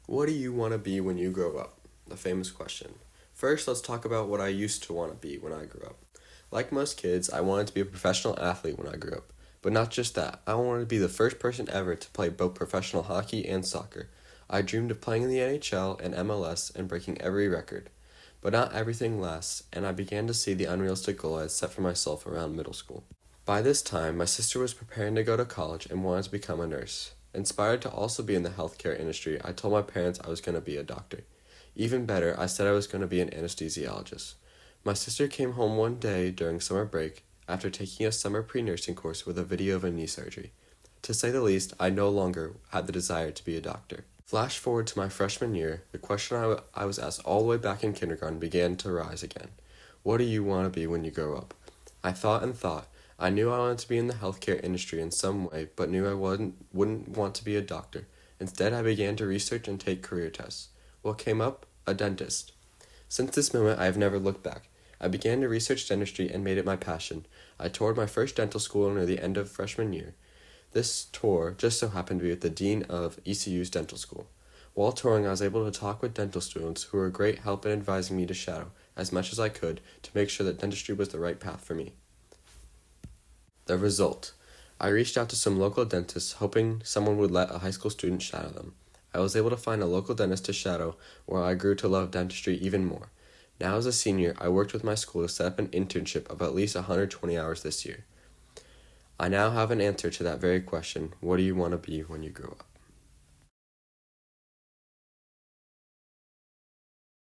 What do you want to be when you grow up? The famous question. First, let's talk about what I used to want to be when I grew up. Like most kids, I wanted to be a professional athlete when I grew up. But not just that, I wanted to be the first person ever to play both professional hockey and soccer. I dreamed of playing in the NHL and MLS and breaking every record. But not everything lasts, and I began to see the unrealistic goal I had set for myself around middle school. By this time, my sister was preparing to go to college and wanted to become a nurse. Inspired to also be in the healthcare industry, I told my parents I was going to be a doctor. Even better, I said I was going to be an anesthesiologist. My sister came home one day during summer break after taking a summer pre-nursing course with a video of a knee surgery. To say the least, I no longer had the desire to be a doctor. Flash forward to my freshman year, the question I was asked all the way back in kindergarten began to rise again. What do you want to be when you grow up? I thought and thought. I knew I wanted to be in the healthcare industry in some way, but knew I wouldn't want to be a doctor. Instead, I began to research and take career tests. What came up? A dentist. Since this moment, I have never looked back. I began to research dentistry and made it my passion. I toured my first dental school near the end of freshman year. This tour just so happened to be with the dean of ECU's dental school. While touring, I was able to talk with dental students who were a great help in advising me to shadow as much as I could to make sure that dentistry was the right path for me. The result. I reached out to some local dentists, hoping someone would let a high school student shadow them. I was able to find a local dentist to shadow, where I grew to love dentistry even more. Now as a senior, I worked with my school to set up an internship of at least 120 hours this year. I now have an answer to that very question, what do you want to be when you grow up?